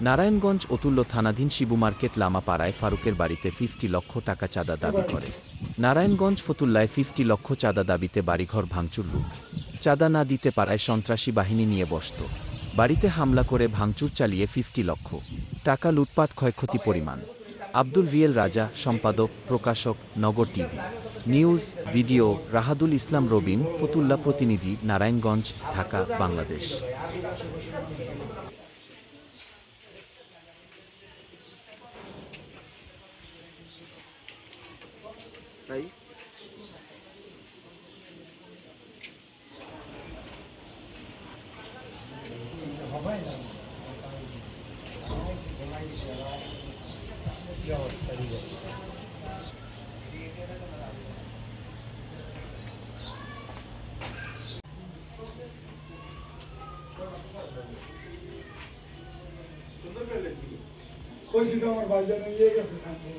নারায়ণগঞ্জ অতুল্য থানাধীন শিবু মার্কেট লামাপাড়ায় ফারুকের বাড়িতে 50 লক্ষ টাকা চাঁদা দাবি করে। নারায়ণগঞ্জ ফতুল্লায় 50 লক্ষ চাঁদা দাবিতে বাড়িঘর ভাঙচুর লুট। চাঁদা না দিতে পারায় সন্ত্রাসী বাহিনী নিয়ে বসত। বাড়িতে হামলা করে ভাঙচুর চালিয়ে 50 লক্ষ টাকা লুটপাট, ক্ষয়ক্ষতি পরিমাণ। আব্দুল রিয়েল রাজা, সম্পাদক, প্রকাশক, নগর টিভি নিউজ, ভিডিও, রাহাদুল ইসলাম রবিন, ফতুল্লা প্রতিনিধি, নারায়ণগঞ্জ, ঢাকা, বাংলাদেশ। কইছি তো আমার ভাইজান নিয়ে গেছে সামনে।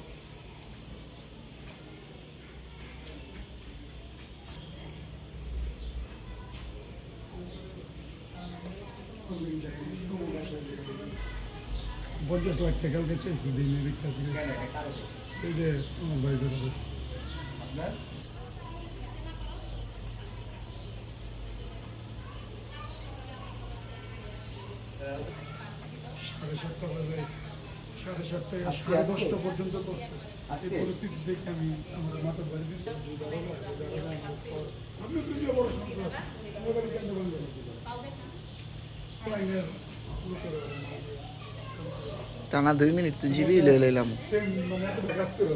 পঞ্চাশ লাখ টাকা চাইছি দিনের কাছে, এই যে আমার ভাই বেরোবে সাড়ে 7টা বাজে, 7:30 থেকে 10:30 পর্যন্ত করছে। এই পরিস্থিতি দেখে আমি আমার মাথার বাড়ি দিতে আপনি দুই বড় সন্ত্রাস আমার বাড়ি কেন বন্ধ টানা 2 মিনিট তো জিবি লইলাম। সেম মানে এত কাজ করে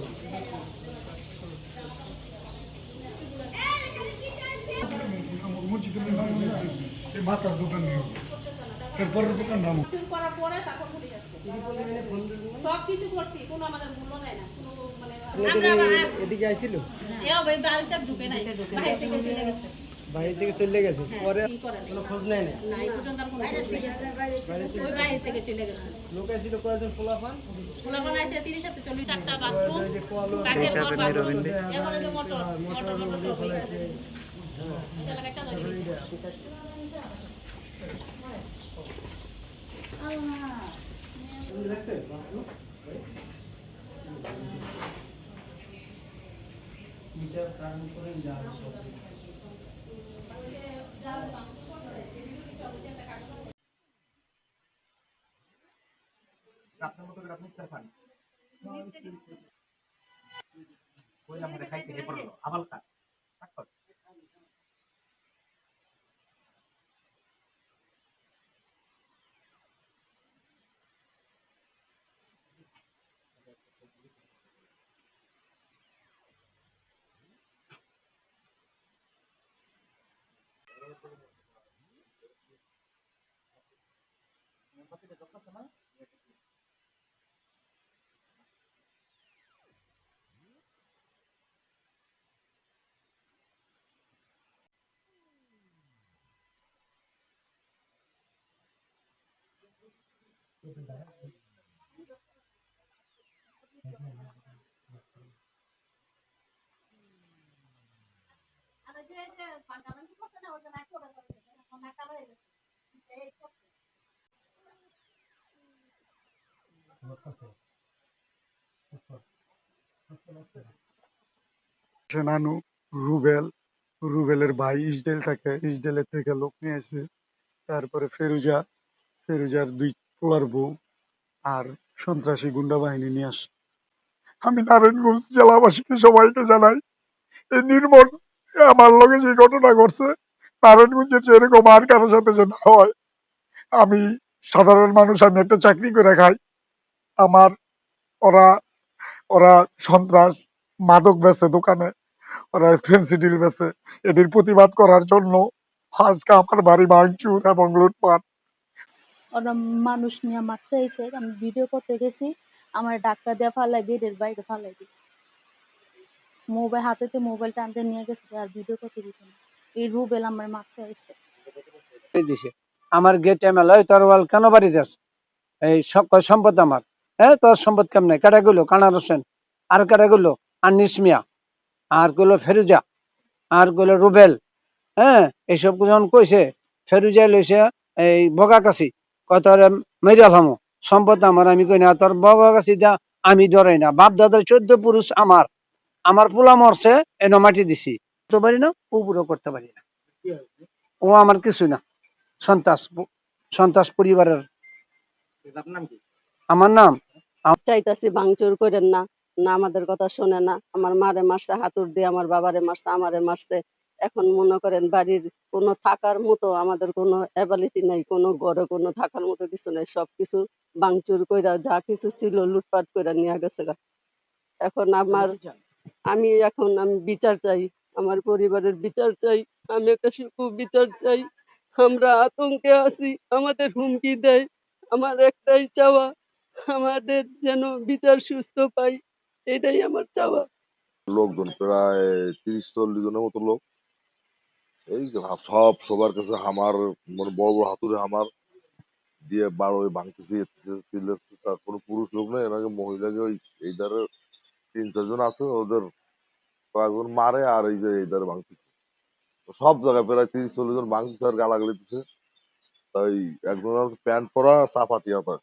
আমার মসজিদের এই মাথার দোকান নিয়ে এরপরের দোকান নাম করার পরে তারপর পুলিশ আসছে। সব কিছু করছি, কোনো আমাদের মূল্য দেয় না, কোনো মানে এদিকে আইছিল, বাড়িতে ঢুকে নাই, বাইরে থেকে চলে গেছে। বাইরে থেকে চলে গেছে, পরে কোনো খোঁজ নেয় না। না, এই পর্যন্ত আর কোনো খোঁজ নেই। ওই বাইরে থেকে চলে গেছে। লোক আইছিল কয়েকজন পোলাপান, পোলাপান আসে 30 সাথে 40, 4টা বাথরুম, কাকের ঘর, বাথরুম, এবারে যে মোটর সব হয়ে গেছে। এটা লাগে একটা ধরে গেছে। বিচার কারণ করেন যা সব আপনার মতো করে আপনি চার পান কইলাম রে খাইতে হে পড়লো আবাল কা নানু রুবেল, রুবেলের ভাই ইসডেল থাকে, ইসডেলের থেকে লোক নিয়ে আসে। তারপরে ফেরুজার 2 পোলার বউ আর সন্ত্রাসী গুন্ডা বাহিনী নিয়ে আসে। আমি নারায়ণগঞ্জ জেলাবাসীকে সবাইকে জানাই, এই নির্মম আমার লগে যে ঘটনা ঘটছে, নারায়ণগঞ্জের যে এরকম আর কারোর সাথে যে না হয়। আমি সাধারণ মানুষ, আমি একটা চাকরি করে খাই। আমার ওরা ওরা সন্ত্রাস, মাদক বেচে দোকানে, ওরা ফেন্সিডিল বেচে। এদের প্রতিবাদ করার জন্য আজকে আমার বাড়ি ভাঙচুর এবং লুটপাট। ওরা মানুষ নিয়ে মারতে এসে আমি ভিডিও করতে গেছি, আমার ডাক্তার দিয়ে ফালাই বেডের বাইরে ফালাই দিই, মোবাইল হাতেতে মোবাইল টানতে নিয়ে গেছে আর ভিডিও করতে দিচ্ছে না। এই রুবেল আমার মারতে এসে দিছে আমার গেটে মেলায় তোর ওয়াল কেন বাড়ি যাস, এই সব সম্পদ আমার। হ্যাঁ, তোর সম্পদ কেমনে? কাটা গুলো কানার হোসেন, আর কাটা গুলো আনিস মিয়া, আর গুলো ফেরুজা, আর গুলো রুবেল। হ্যাঁ, এইসব যখন কইছে, ফেরুজা লইছে এই বগা কাছি কত মেরিয়া ভামো, সম্পদ আমার, আমি কই না তোর বাবা কাছে যা, আমি ডরাই না, বাপ দাদার 14 পুরুষ আমার, আমার পোলা মরছে এনে মাটি দিছি, করতে পারি না, উপরও করতে পারি না, ও আমার কিছু না, সন্ত্রাস, সন্ত্রাস পরিবারের। আপনার নাম কি? আমার নাম চাইতাছি ভাঙচুর করেন না, না আমাদের কথা শোনে না, আমার মারে মারছে হাতুড় দিয়ে, আমার বাবারে মারছে, আমারে মারছে। এখন মনে করেন বাড়ির কোনো থাকার মতো আমাদের কোনো অ্যাবিলিটি নাই, কোনো ঘরে কোনো থাকার মতো কিছু নেই, সবকিছু ভাঙচুর কইরা যা কিছু ছিল লুটপাট কইরা নিয়ে গেছে গা। এখন আমি বিচার চাই, আমার পরিবারের বিচার চাই, আমি একটা বিচার চাই। আমরা আতঙ্কে আছি, আমাদের হুমকি দেয়, আমার একটাই চাওয়া, আমাদের যেন বিচার সুস্থ পাই, এটাই আমার চাওয়া। লোকজন প্রায় 30-40 জনের মতো লোক, এই যে সবার কাছে হামার, মানে বড় বড় হাতুড়ে হামার দিয়ে বারো ভাঙতেছে, চিল্লাচ্ছে। তার কোনো পুরুষ লোক নেই, এনাকে মহিলাকে ওই এই ধারে 3-4 জন আছে, ওদের কয়েকজন মারে আর এই যে এই ধারে ভাঙতেছে। সব জায়গায় প্রায় 30-40 জন ভাঙতেছে আর গালাগালি দিচ্ছে। তাই একজন প্যান্ট পরা চাপাতি হাতা,